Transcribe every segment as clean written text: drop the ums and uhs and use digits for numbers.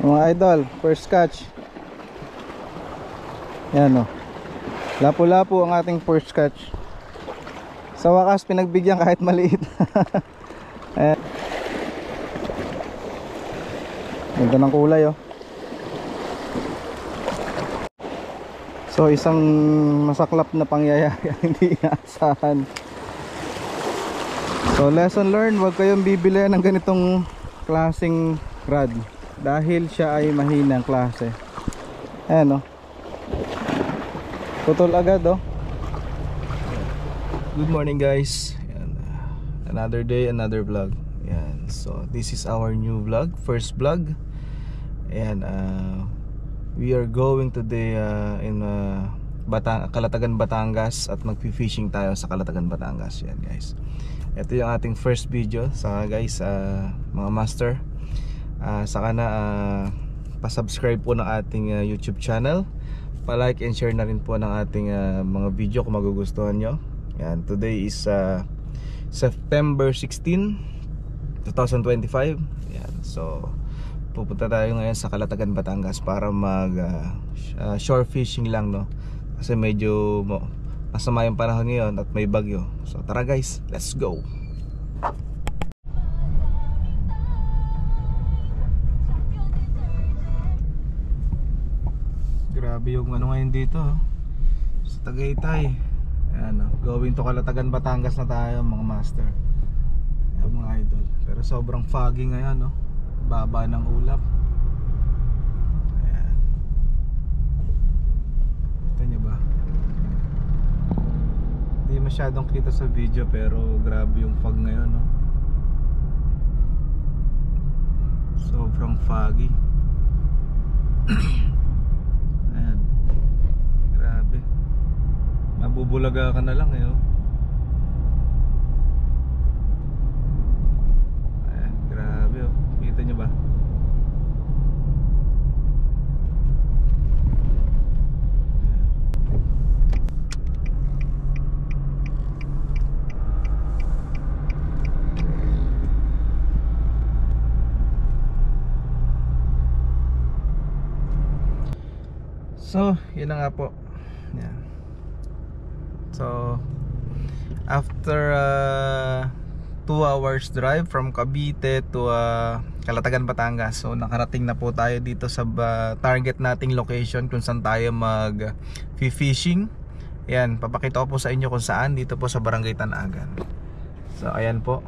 Mga idol, first catch. Yan o. Lapu-lapu ang ating first catch. Sa wakas pinagbigyan kahit maliit. Ayan. Ganda ng kulay oh. So isang masaklap na pangyayari ang hindi inaasahan. So lesson learned, huwag kayong bibili ng ganitong klaseng rod dahil siya ay mahinang klase. Ayan oh. Putol agad oh. Good morning guys. Ayan. Another day, another vlog. Ayan. So this is our new vlog, first vlog. Ayan, we are going today in Calatagan, Batangas, at magfi-fishing tayo sa Calatagan, Batangas. Yan guys. Ito yung ating first video sa guys, mga master. Saka na pa-subscribe po ng ating YouTube channel. Pa-like and share na rin po ng ating mga video kung magugustuhan nyo. Yan, today is September 16, 2025. Yan, so pupunta tayo ngayon sa Calatagan, Batangas para mag shore fishing lang, no? Kasi medyo masama yung panahon ngayon at may bagyo. So tara guys, let's go. Grabe yung ano ngayon dito sa Tagaytay. Ayan, going to Calatagan, Batangas na tayo mga master. Ayan, mga idol. Pero sobrang foggy ngayon, no? Baba ng ulap. Ayan. Kita nyo ba? Hindi masyadong kita sa video pero grabe yung fog ngayon, no? Sobrang foggy. Ayan. Grabe. Mabubulaga ka na lang eh, oh. Ayan, grabe oh. Kita nyo ba? So, yun na nga po. Yan. So, after 2 hours drive from Cavite to Calatagan, Batangas. So nakarating na po tayo dito sa target nating location kung saan tayo mag fishing. Ayan, papakita ko po sa inyo kung saan. Dito po sa Barangay Tanagan. So ayan po,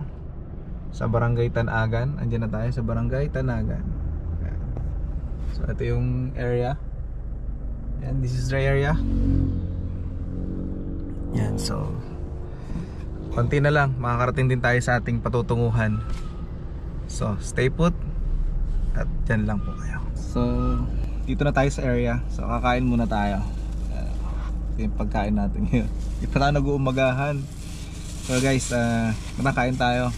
sa Barangay Tanagan. Andiyan na tayo sa Barangay Tanagan. Ayan. So ito yung area. Ayan, this is the area. Ayan, so konti na lang, makakarating din tayo sa ating patutunguhan. So stay put at dyan lang po kayo. So dito na tayo sa area. So kakain muna tayo. Ito yung pagkain natin ngayon. Di pa tayo nag-uumagahan. So guys, nakain tayo.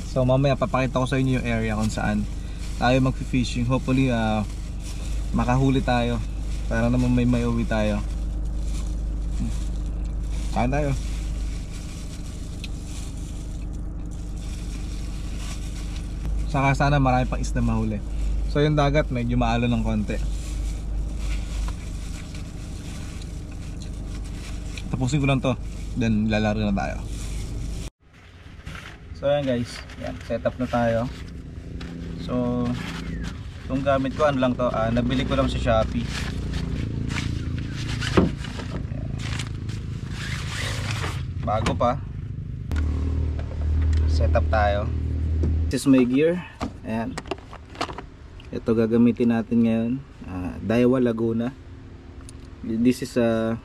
So mamaya papakita ko sa inyo yung area kung saan tayo mag-fishing. Hopefully makahuli tayo para naman may uwi tayo. Kain tayo. Saka sana marami pang isda mahuli. So yung dagat medyo maalo ng konti. Tapusin ko lang to, then lalaro na tayo. So ayan guys, yan, set up na tayo. So itong gamit ko ano lang to, nabili ko lang sa Shopee. Bago pa. Set up tayo. This is my gear. Ayan. Ito gagamitin natin ngayon. Daiwa Laguna. This is a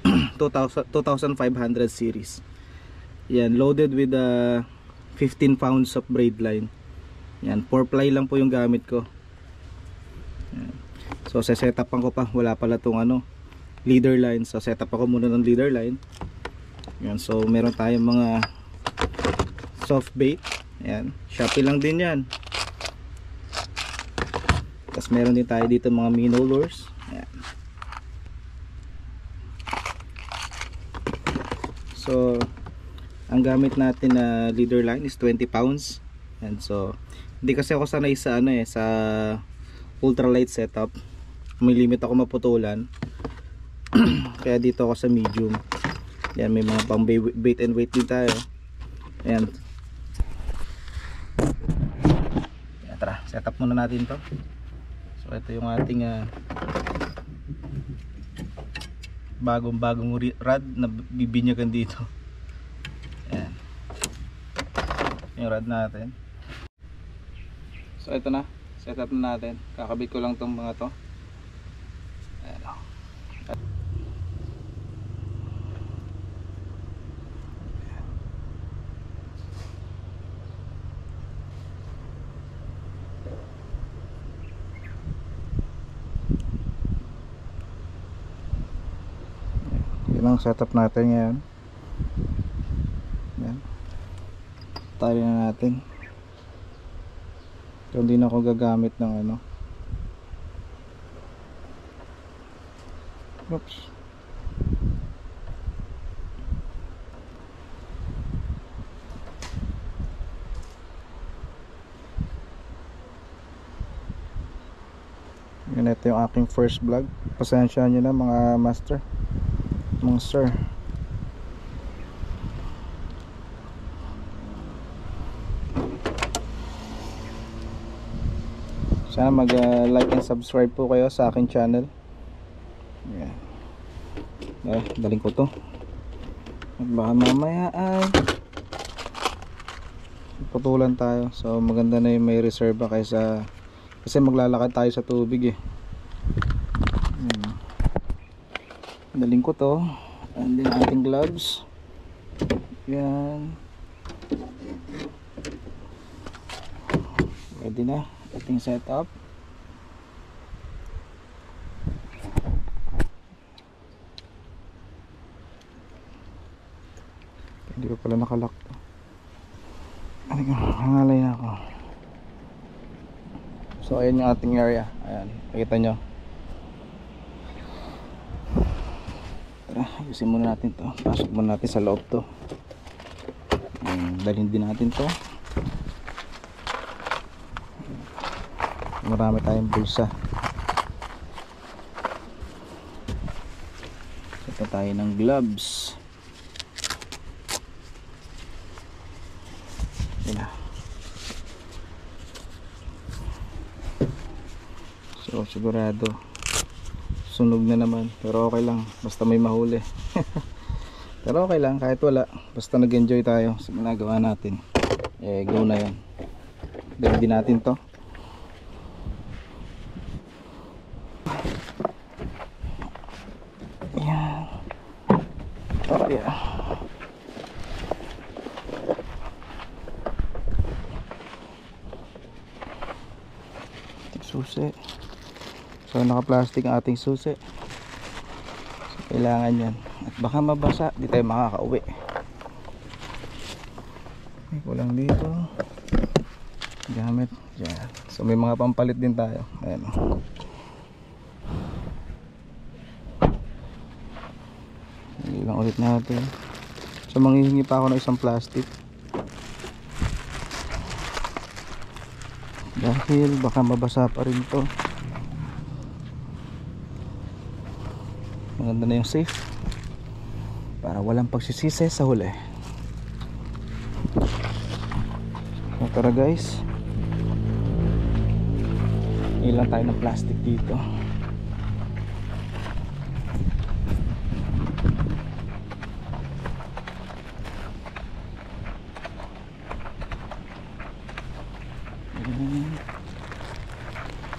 2500 series. Yan, loaded with 15 pounds of braid line. Yan, 4 ply lang po yung gamit ko. Yan. So set-upan ko pa, wala pala tong leader line. So set up ako muna ng leader line. Yan, so meron tayong mga soft bait. Yan, Shopee lang din yan. Tapos meron din tayo dito mga minnow lures. Yan. So ang gamit natin na leader line is 20 pounds. And so Hindi kasi ako sanay sa ano sa ultralight setup. May limit ako maputulan. Kaya dito ako sa medium. Yan, may mga pang bait and weight din tayo. Ayan. Yan, tara, setup muna natin to. So ito yung ating bagong rod na bibinyagan dito. Ayan. Yung rod natin. So ito na, setup na natin. Kakabit ko lang tong mga to. Ayan o. Yun ang setup natin ngayon. Ayan. Tali na natin. So, hindi na ako gagamit ng ano. Oops. Yan, ito yung aking first vlog. Pasensya nyo na mga master, mga sir. Sana mag like and subscribe po kayo sa aking channel. Ayan. Daling ko to. At baka mamaya ay putulan tayo. So maganda na yung may reserva kaysa, kasi maglalakad tayo sa tubig eh. Ayan. Daling ko to. And then ating gloves. Yan. Ready na ating setup. Hindi ko pala nakalock to. Hangalay na ako. So ayan yung ating area. Ayan, nakita nyo. Tara, ayusin muna natin to. Pasok muna natin sa loob to. Dalhin din natin to. Marami tayong bulsa. Ito tayo ng gloves. Yan na. So sigurado sunog na naman, pero okay lang basta may mahuli. Pero okay lang kahit wala, basta nag-enjoy tayo sa ginagawa natin. Go na yan. Dali din natin to. Yan. Oh yeah. Susi. So naka-plastic ang ating susi. So, kailangan yan. At baka mabasa, di tayo makakauwi. May kulang dito. Gamit. Yan. So may mga pampalit din tayo. Ayan. Ilang ulit natin. So manghihingi pa ako ng isang plastic. Dahil baka mabasa pa rin to. Maganda na yung safe para walang pagsisisi sa huli. So tara guys, ilan tayo ng plastic dito.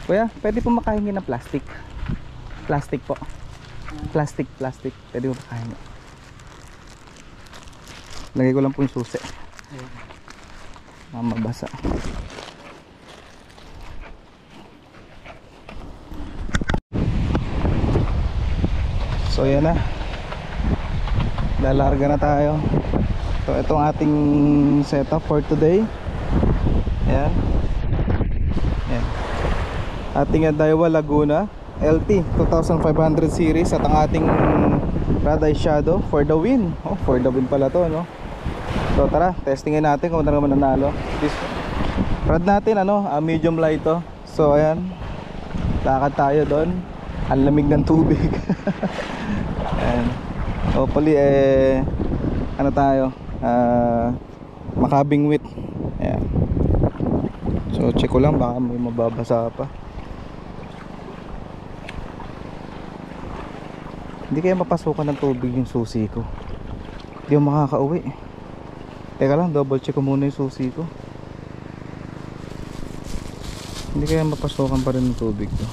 Kuya, pwede po makahingi ng plastic. Plastic po. Plastic. Pwede po makahingi. Lagay ko lang po yung susi. Mabasa. So yan na. Lalarga na tayo. So itong ating setup for today. Ayan. Ayan. Ating Daiwa Laguna LT 2500 series at ang ating Rad Eye Shadow for the win. Oh, for the win pala to, no? So tara, testingin natin kung ano naman nanalo. Rad natin ano, medium light to. So ayan, lakad tayo doon. Ang lamig ng tubig. Ayan. Hopefully ano tayo, makabingwit. Ayan. So check ko lang, baka may mababasa pa. Hindi kaya mapasukan ng tubig yung susi ko. Hindi ako makakauwi. Teka lang, double check ko muna yung susi ko. Hindi kaya mapasukan pa rin ng tubig to.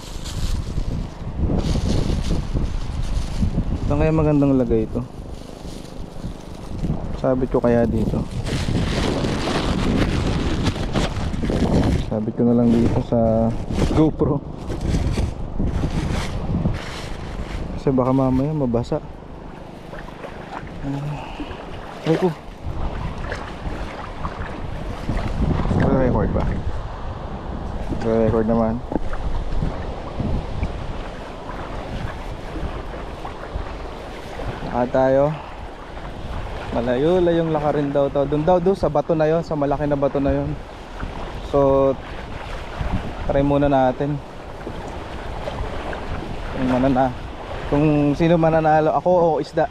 Saan kaya magandang lagay ito? Sabit ko kaya dito. Sabit ko na lang dito sa GoPro. Kasi baka mamaya mabasa. Try ko. Record ba? Record naman. Tayo. Malayo-layong lakarin daw to. Doon daw sa bato na yon, sa malaki na bato na yon. So try muna natin. Kung sino mananalo, ako o isda.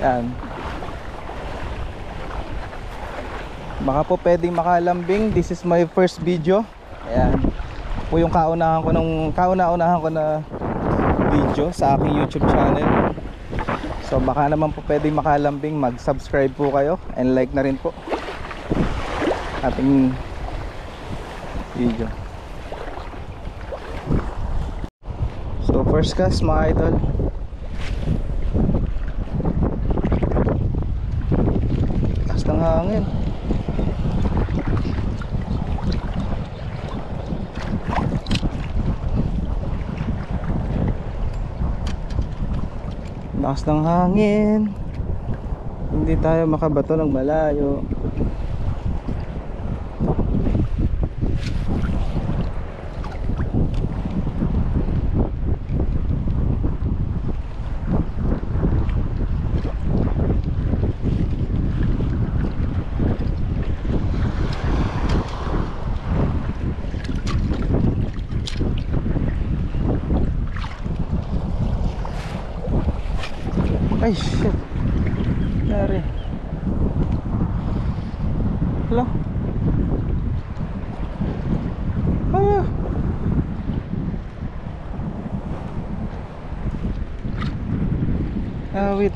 Yan. Baka po pwedeng makalambing. This is my first video. Ayan po yung kauna-unahan ko na video sa aking YouTube channel. So baka naman po pwedeng makalambing. Mag-subscribe po kayo and like na rin po ating video. So first cast mga idol. Lakas ng hangin. Lakas ng hangin. Hindi tayo makabato ng malayo. Ay shit. Nari. Hello. Wait.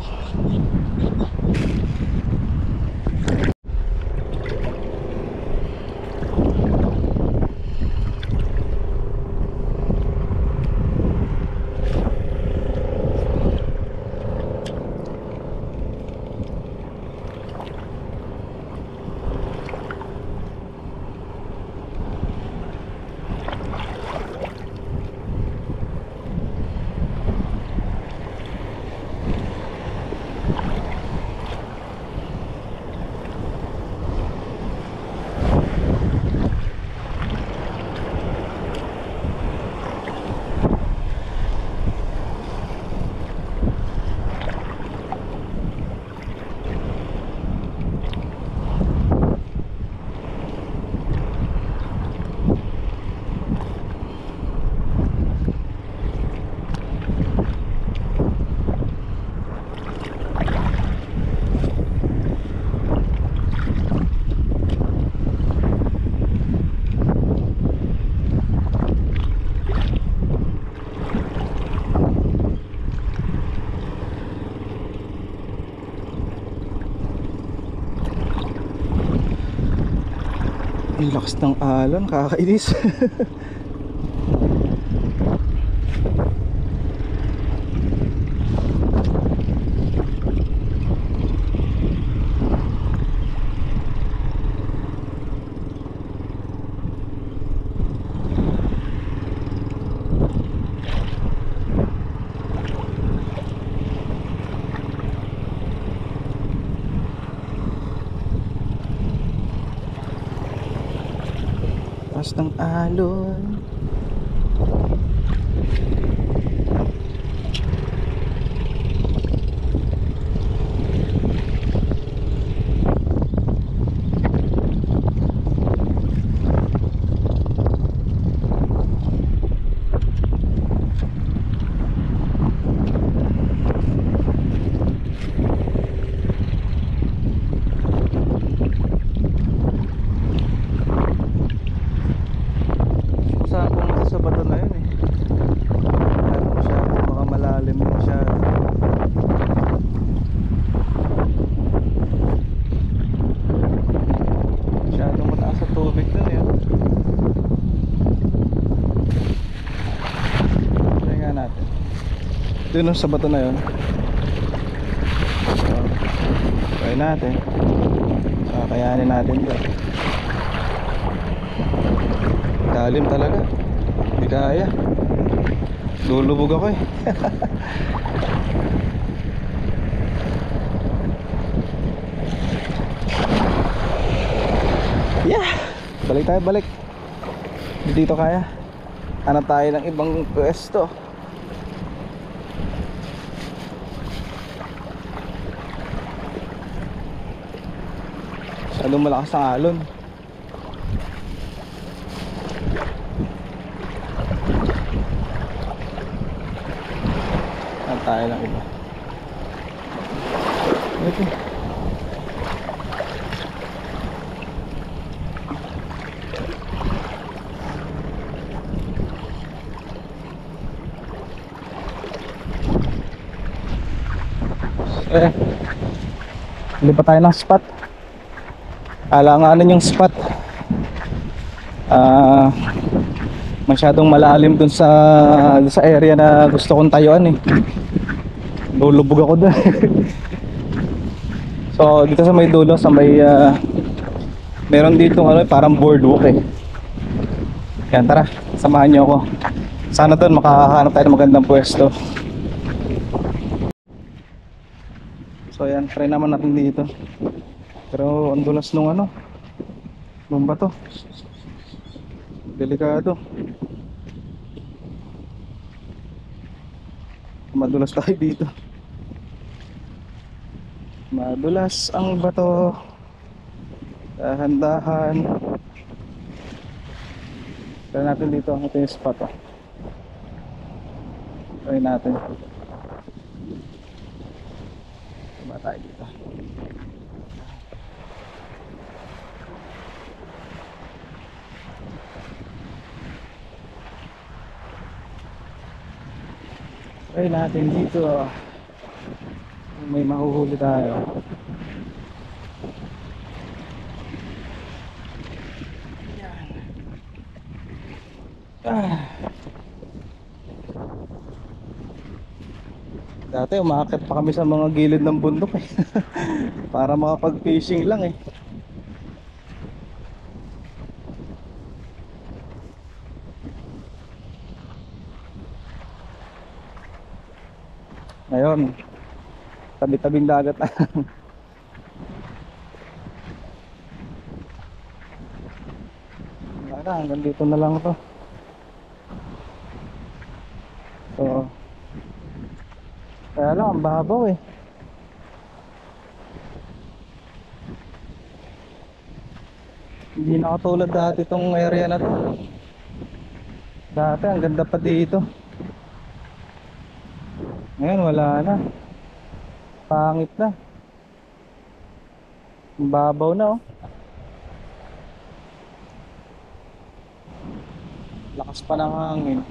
Ang lakas ng alon, kakainis. Lakas ng alon. Doon no, sa bato na yun. So, try natin. Kakayanin natin to. Lalim talaga. Hindi kaya. Lulubog ako eh. Yeah! Balik tayo, balik. Dito kaya. Hanap tayo ng ibang pwesto. Masyadong malakas ang alon. Hanap tayo ng iba. Ito. Lipat tayo ng spot. Alanganin yung spot. Masyadong malalim dun sa area na gusto kong tayuan eh. Lulubog ako dun. So dito sa may dulo, sa may meron dito parang boardwalk eh. Yan, tara, samahan nyo ako. Sana dun makakahanap tayo ng magandang pwesto. So yan, try naman natin dito. Pero ang dulas nung nung bato. Delikado. Madulas tayo dito. Madulas ang bato. Dahan-dahan. Try natin dito. Ito yung spot Try natin. Diba tayo dito? Try natin dito. May mahuhuli tayo. Dati umaakit pa kami sa mga gilid ng bundok eh. Para makapag-fishing lang eh. Ngayon, tabi-tabing dagat na. Wala, hanggang dito na lang to. So, kaya lang, ang babaw eh. Hindi na katulad dati itong area na to. Dati, ang ganda pa dito. Ngayon, wala na. Pangit na. Ang babaw na Lakas pa ng hangin.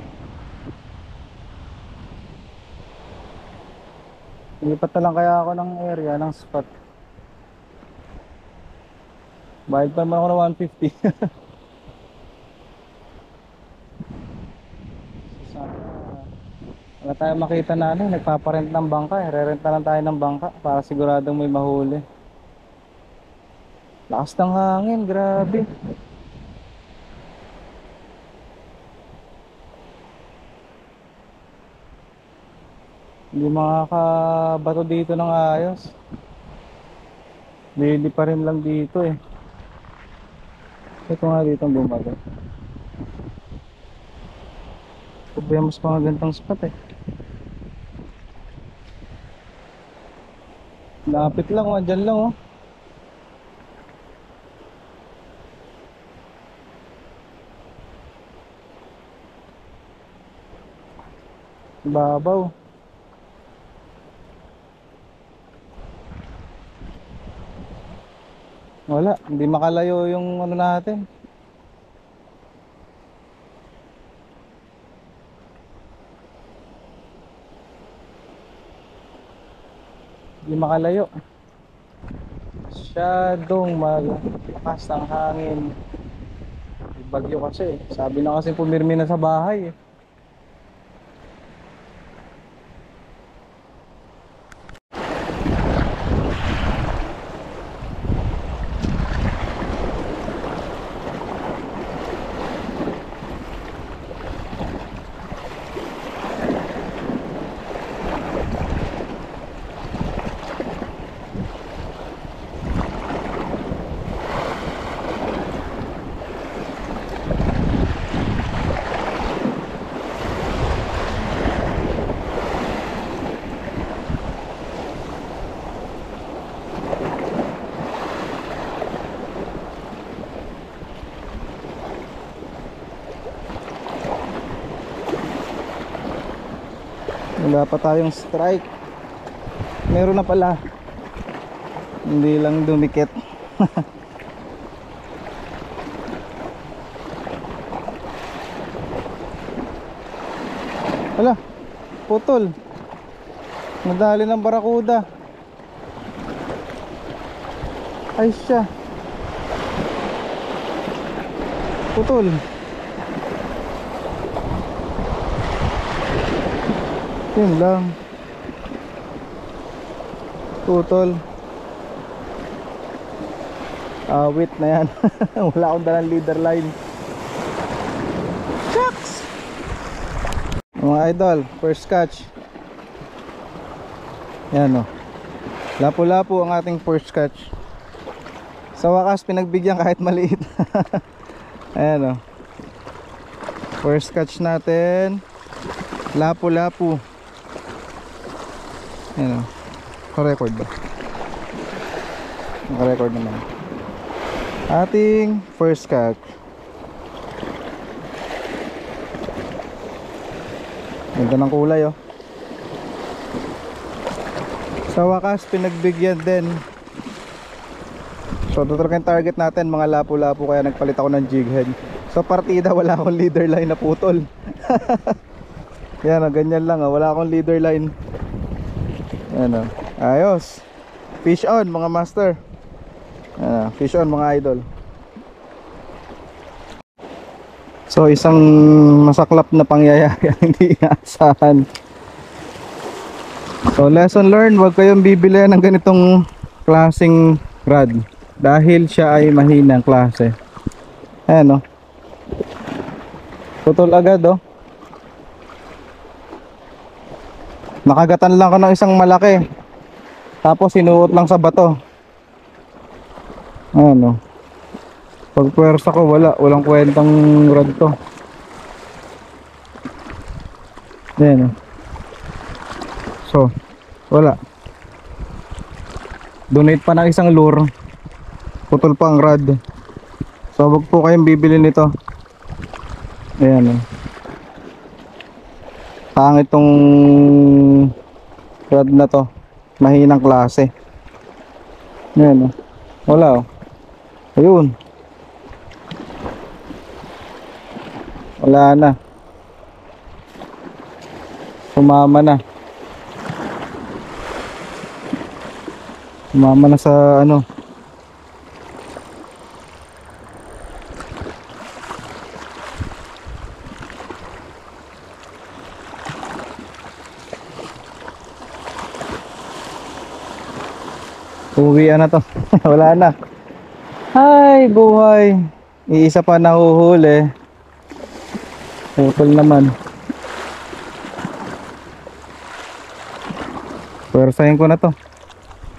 Lipat na lang kaya ako ng area, ng spot. Bayad pa naman ako ng 150. Wala tayo makita na nagpaparent ng bangka eh. Re-renta lang tayo ng bangka para siguradong may mahuli. Lakas ng hangin, grabe. Hindi makakabato dito ng ayos. Lili pa rin lang dito eh. Ito nga dito ang bumato. Problema sa mga gantong spot eh. Lapit lang, andyan lang babaw. Wala, hindi makalayo yung natin. Hindi makalayo. Masyadong malakas ang hangin. Bagyo kasi. Sabi na kasi pumirmi na sa bahay eh. Wala pa tayong strike. Meron na pala, hindi lang dumikit. Hala, putol. Nadali ng barakuda. Ay siya, putol. Yun lang, putol. Awit na yan. Wala akong dalang leader line. Shucks! Mga idol, first catch. Yan o, lapu-lapu ang ating first catch. Sa wakas pinagbigyan kahit maliit. Ayan o, first catch natin, lapu-lapu. Ayan o, naka-record ba? Naka-record naman ating first catch. Ganda ng kulay oh. Sa wakas pinagbigyan din. So tuturukin target natin mga lapu-lapu, kaya nagpalit ako ng jig head. So partida wala akong leader line na putol. Yan o, ganyan lang o, wala akong leader line. Yan o, ayos. Fish on mga master. Fish on mga idol. So isang masaklap na pangyayari ang hindi inaasahan. So lesson learned, huwag kayong bibili ng ganitong klaseng rod dahil siya ay mahinang klase. Ayan o, putol agad o. Nakagatan lang ko ng isang malaki, tapos sinuot lang sa bato. Ano, pag pwersa ko walang kwentang rod to. Ayan o. So wala, donate pa ng isang lure, putol pa ang rod. So wag po kayong bibili nito. Ayan o, pangit tong rod na to, mahinang klase. Ayan o, wala o. Ayun, wala na, sumama na. Sumama na sa ano, uwian na to. Wala na. Ay buhay, iisa pa nahuhuli, putol naman. Pwersahin ko na to,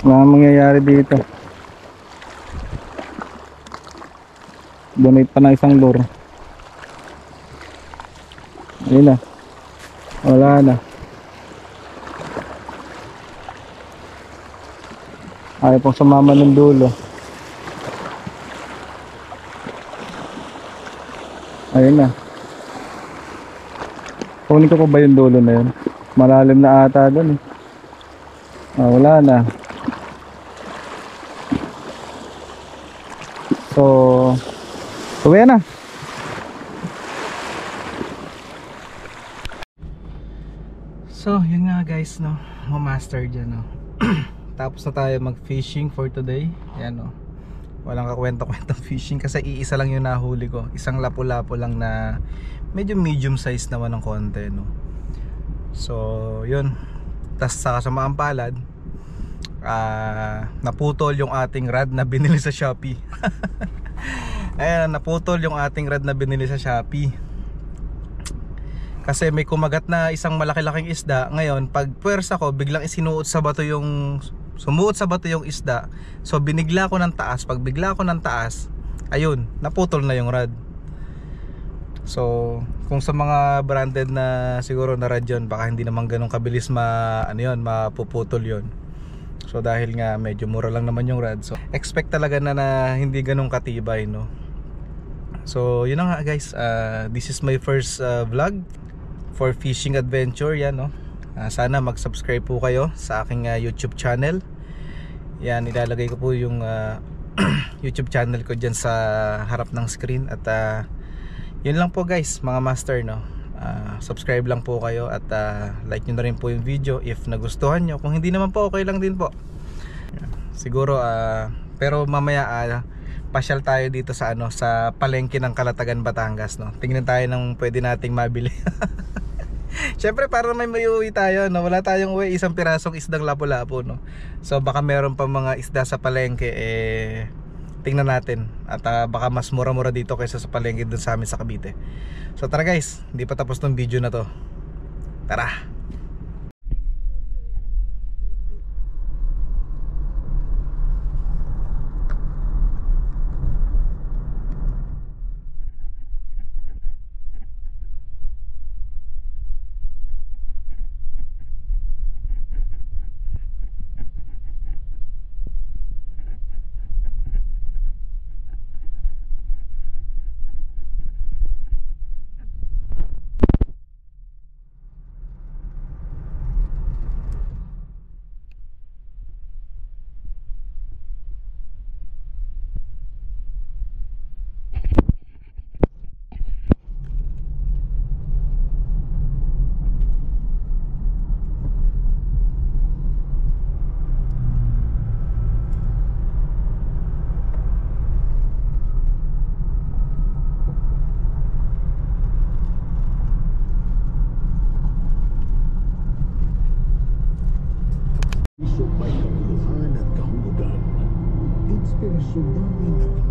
wala mangyayari dito. Donate pa ng isang lure. Ayun na, wala na. Ayaw pong sumama ng dulo. Ayun na. Kunin ko pa ba yung dulo na yun? Malalim na ata doon eh. Wala na. So uwi na. So yun nga guys no, ma-master dyan no. Tapos na tayo mag fishing for today. Yan no, walang kakwento-kwentong fishing kasi iisa lang yung nahuli ko. Isang lapu-lapu lang na medyo medium size naman ng konti no. So yun, tas sa kasamaang palad, naputol yung ating rod na binili sa Shopee. Ayan, naputol yung ating rod na binili sa Shopee kasi may kumagat na isang malaki-laking isda. Ngayon pag pwersa ko, biglang isinuot sa bato yung, sumuot sa bato yung isda. So binigla ko ng taas. Pag bigla ko ng taas, ayun, naputol na yung rod. So kung sa mga branded na siguro na rod yun, baka hindi naman ganun kabilis mapuputol yun. So dahil nga medyo mura lang naman yung rod, so expect talaga na hindi ganun katibay no. So yun na nga guys, this is my first vlog for fishing adventure. Yan no, Sana mag-subscribe po kayo sa aking YouTube channel. Yan, ilalagay ko po yung YouTube channel ko dyan sa harap ng screen. At yun lang po guys, mga master, no. Subscribe lang po kayo at like nyo na rin po yung video if nagustuhan nyo. Kung hindi naman po, okay lang din po. Siguro pero mamaya pasyal tayo dito sa sa palengke ng Calatagan, Batangas, no. Tingnan tayo ng pwede nating mabili. Syempre para may uwi tayo, no. Wala tayong uwi, isang pirasong isdang lapu-lapu, no. So baka meron pa mga isda sa palengke, tingnan natin. At baka mas mura-mura dito kaysa sa palengke dun sa amin sa Cavite. So tara guys, hindi pa tapos tong video na to. Tara. Isok may kabuluhan at kahulugan. Inspirasyon namin ang